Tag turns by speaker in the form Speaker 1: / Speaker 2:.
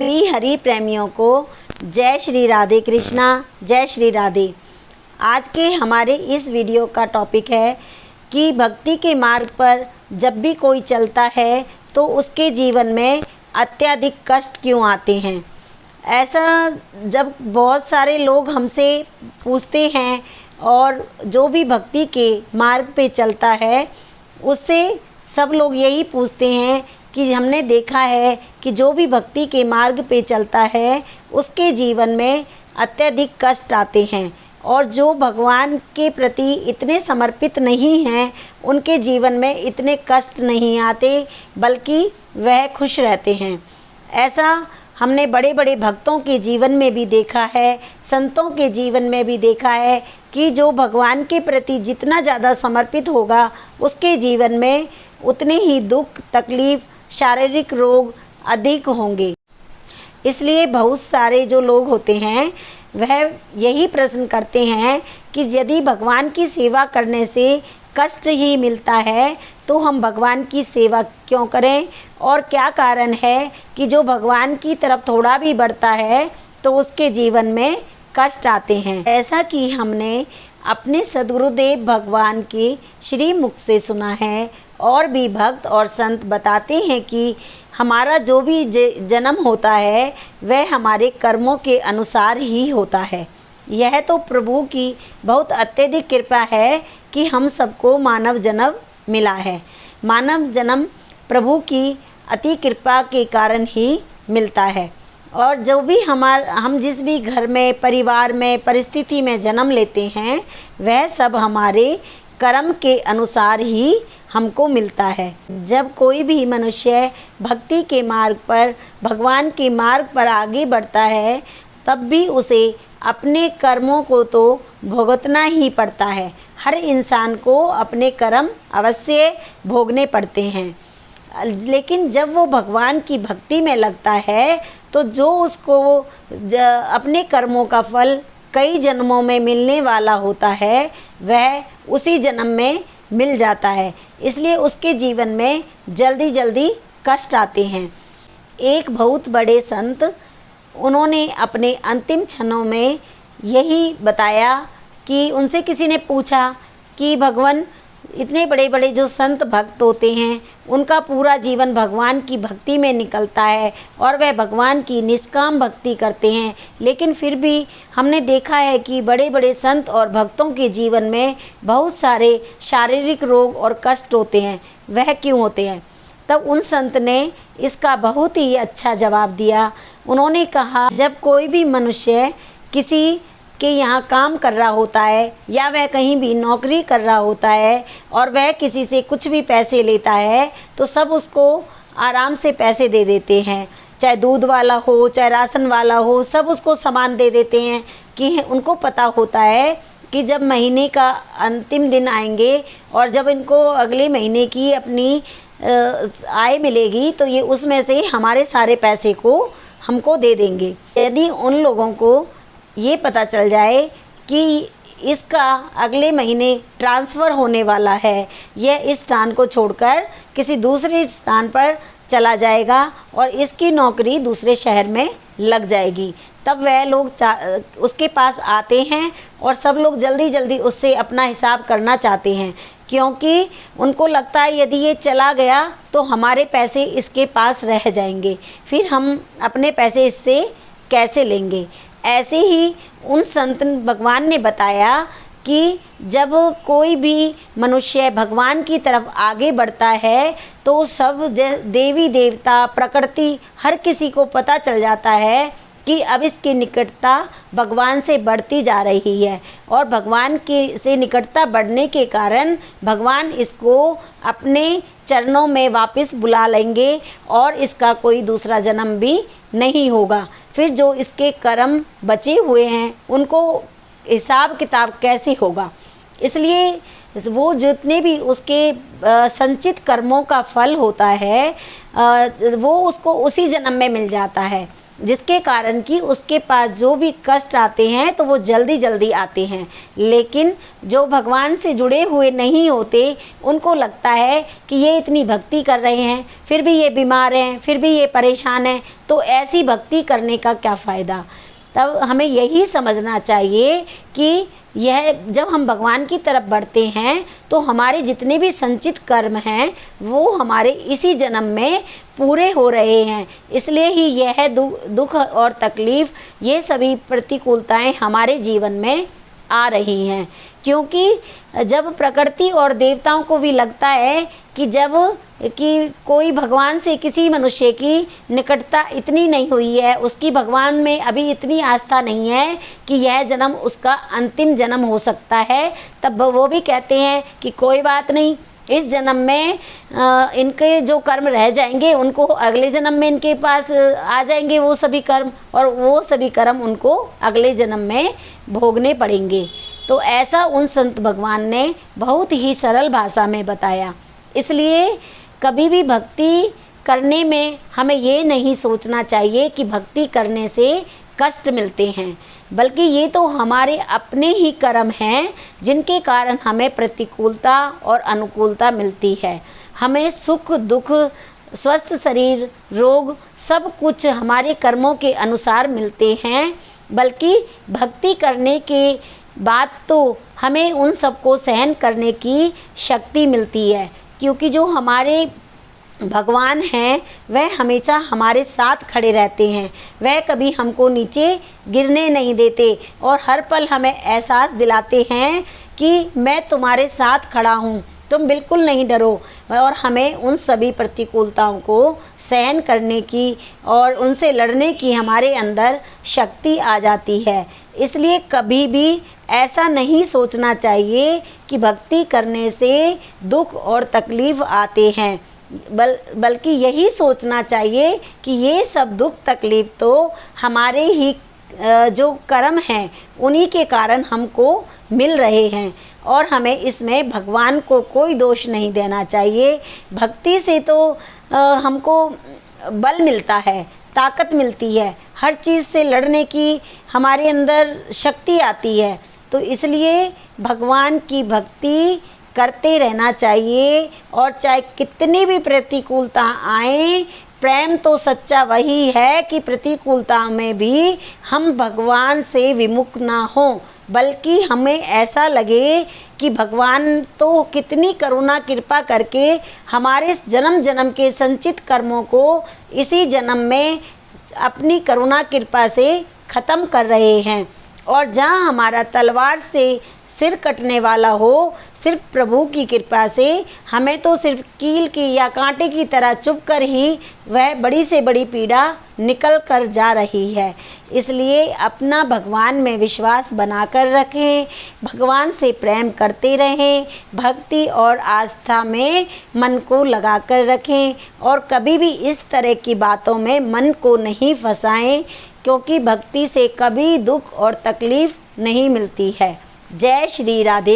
Speaker 1: सभी हरि प्रेमियों को जय श्री राधे कृष्णा, जय श्री राधे। आज के हमारे इस वीडियो का टॉपिक है कि भक्ति के मार्ग पर जब भी कोई चलता है तो उसके जीवन में अत्यधिक कष्ट क्यों आते हैं। ऐसा जब बहुत सारे लोग हमसे पूछते हैं और जो भी भक्ति के मार्ग पे चलता है उससे सब लोग यही पूछते हैं कि हमने देखा है कि जो भी भक्ति के मार्ग पे चलता है उसके जीवन में अत्यधिक कष्ट आते हैं, और जो भगवान के प्रति इतने समर्पित नहीं हैं उनके जीवन में इतने कष्ट नहीं आते, बल्कि वह खुश रहते हैं। ऐसा हमने बड़े बड़े भक्तों के जीवन में भी देखा है, संतों के जीवन में भी देखा है कि जो भगवान के प्रति जितना ज़्यादा समर्पित होगा उसके जीवन में उतने ही दुख, तकलीफ़, शारीरिक रोग अधिक होंगे। इसलिए बहुत सारे जो लोग होते हैं वह यही प्रश्न करते हैं कि यदि भगवान की सेवा करने से कष्ट ही मिलता है तो हम भगवान की सेवा क्यों करें, और क्या कारण है कि जो भगवान की तरफ थोड़ा भी बढ़ता है तो उसके जीवन में कष्ट आते हैं। ऐसा कि हमने अपने सद्गुरुदेव भगवान के श्री मुख से सुना है, और भी भक्त और संत बताते हैं कि हमारा जो भी जन्म होता है वह हमारे कर्मों के अनुसार ही होता है। यह तो प्रभु की बहुत अत्यधिक कृपा है कि हम सबको मानव जन्म मिला है। मानव जन्म प्रभु की अति कृपा के कारण ही मिलता है, और जो भी हम जिस भी घर में, परिवार में, परिस्थिति में जन्म लेते हैं वह सब हमारे कर्म के अनुसार ही हमको मिलता है। जब कोई भी मनुष्य भक्ति के मार्ग पर, भगवान के मार्ग पर आगे बढ़ता है तब भी उसे अपने कर्मों को तो भुगतना ही पड़ता है। हर इंसान को अपने कर्म अवश्य भोगने पड़ते हैं, लेकिन जब वो भगवान की भक्ति में लगता है तो जो उसको अपने कर्मों का फल कई जन्मों में मिलने वाला होता है वह उसी जन्म में मिल जाता है। इसलिए उसके जीवन में जल्दी जल्दी कष्ट आते हैं। एक बहुत बड़े संत, उन्होंने अपने अंतिम क्षणों में यही बताया कि उनसे किसी ने पूछा कि भगवान, इतने बड़े बड़े जो संत भक्त होते हैं उनका पूरा जीवन भगवान की भक्ति में निकलता है और वह भगवान की निष्काम भक्ति करते हैं, लेकिन फिर भी हमने देखा है कि बड़े बड़े संत और भक्तों के जीवन में बहुत सारे शारीरिक रोग और कष्ट होते हैं, वह क्यों होते हैं। तब उन संत ने इसका बहुत ही अच्छा जवाब दिया। उन्होंने कहा, जब कोई भी मनुष्य किसी कि यहाँ काम कर रहा होता है या वह कहीं भी नौकरी कर रहा होता है और वह किसी से कुछ भी पैसे लेता है तो सब उसको आराम से पैसे दे देते हैं, चाहे दूध वाला हो चाहे राशन वाला हो, सब उसको सामान दे देते हैं कि उनको पता होता है कि जब महीने का अंतिम दिन आएंगे और जब इनको अगले महीने की अपनी आय मिलेगी तो ये उसमें से हमारे सारे पैसे को हमको दे देंगे। यदि उन लोगों को ये पता चल जाए कि इसका अगले महीने ट्रांसफ़र होने वाला है, यह इस स्थान को छोड़कर किसी दूसरे स्थान पर चला जाएगा और इसकी नौकरी दूसरे शहर में लग जाएगी, तब वह लोग उसके पास आते हैं और सब लोग जल्दी जल्दी उससे अपना हिसाब करना चाहते हैं, क्योंकि उनको लगता है यदि ये चला गया तो हमारे पैसे इसके पास रह जाएंगे, फिर हम अपने पैसे इससे कैसे लेंगे। ऐसे ही उन संत भगवान ने बताया कि जब कोई भी मनुष्य भगवान की तरफ आगे बढ़ता है तो सब देवी देवता, प्रकृति, हर किसी को पता चल जाता है कि अब इसकी निकटता भगवान से बढ़ती जा रही है, और भगवान की से निकटता बढ़ने के कारण भगवान इसको अपने चरणों में वापस बुला लेंगे और इसका कोई दूसरा जन्म भी नहीं होगा। फिर जो इसके कर्म बचे हुए हैं उनको हिसाब किताब कैसे होगा। इसलिए वो जितने भी उसके संचित कर्मों का फल होता है वो उसको उसी जन्म में मिल जाता है, जिसके कारण कि उसके पास जो भी कष्ट आते हैं तो वो जल्दी जल्दी आते हैं। लेकिन जो भगवान से जुड़े हुए नहीं होते उनको लगता है कि ये इतनी भक्ति कर रहे हैं फिर भी ये बीमार हैं, फिर भी ये परेशान हैं, तो ऐसी भक्ति करने का क्या फ़ायदा। तब हमें यही समझना चाहिए कि यह जब हम भगवान की तरफ बढ़ते हैं तो हमारे जितने भी संचित कर्म हैं वो हमारे इसी जन्म में पूरे हो रहे हैं। इसलिए ही यह दुख और तकलीफ़, ये सभी प्रतिकूलताएं हमारे जीवन में आ रही हैं। क्योंकि जब प्रकृति और देवताओं को भी लगता है कि कोई भगवान से किसी मनुष्य की निकटता इतनी नहीं हुई है, उसकी भगवान में अभी इतनी आस्था नहीं है कि यह जन्म उसका अंतिम जन्म हो सकता है, तब वो भी कहते हैं कि कोई बात नहीं, इस जन्म में इनके जो कर्म रह जाएंगे उनको अगले जन्म में इनके पास आ जाएंगे वो सभी कर्म, और वो सभी कर्म उनको अगले जन्म में भोगने पड़ेंगे। तो ऐसा उन संत भगवान ने बहुत ही सरल भाषा में बताया। इसलिए कभी भी भक्ति करने में हमें ये नहीं सोचना चाहिए कि भक्ति करने से कष्ट मिलते हैं, बल्कि ये तो हमारे अपने ही कर्म हैं जिनके कारण हमें प्रतिकूलता और अनुकूलता मिलती है। हमें सुख दुख, स्वस्थ शरीर, रोग, सब कुछ हमारे कर्मों के अनुसार मिलते हैं। बल्कि भक्ति करने के बाद तो हमें उन सबको सहन करने की शक्ति मिलती है, क्योंकि जो हमारे भगवान हैं वह हमेशा हमारे साथ खड़े रहते हैं। वह कभी हमको नीचे गिरने नहीं देते और हर पल हमें एहसास दिलाते हैं कि मैं तुम्हारे साथ खड़ा हूँ, तुम बिल्कुल नहीं डरो। और हमें उन सभी प्रतिकूलताओं को सहन करने की और उनसे लड़ने की हमारे अंदर शक्ति आ जाती है। इसलिए कभी भी ऐसा नहीं सोचना चाहिए कि भक्ति करने से दुख और तकलीफ़ आते हैं, बल्कि यही सोचना चाहिए कि ये सब दुख तकलीफ़ तो हमारे ही जो कर्म हैं उन्हीं के कारण हमको मिल रहे हैं, और हमें इसमें भगवान को कोई दोष नहीं देना चाहिए। भक्ति से तो हमको बल मिलता है, ताकत मिलती है, हर चीज़ से लड़ने की हमारे अंदर शक्ति आती है। तो इसलिए भगवान की भक्ति करते रहना चाहिए, और चाहे कितनी भी प्रतिकूलता आए, प्रेम तो सच्चा वही है कि प्रतिकूलता में भी हम भगवान से विमुख ना हों, बल्कि हमें ऐसा लगे कि भगवान तो कितनी करुणा कृपा करके हमारे जन्म जन्म के संचित कर्मों को इसी जन्म में अपनी करुणा कृपा से ख़त्म कर रहे हैं। और जहाँ हमारा तलवार से सिर कटने वाला हो, सिर्फ प्रभु की कृपा से हमें तो सिर्फ कील की या कांटे की तरह चुभ कर ही वह बड़ी से बड़ी पीड़ा निकल कर जा रही है। इसलिए अपना भगवान में विश्वास बनाकर रखें, भगवान से प्रेम करते रहें, भक्ति और आस्था में मन को लगा कर रखें, और कभी भी इस तरह की बातों में मन को नहीं फंसाएं, क्योंकि भक्ति से कभी दुख और तकलीफ़ नहीं मिलती है। जय श्री राधे।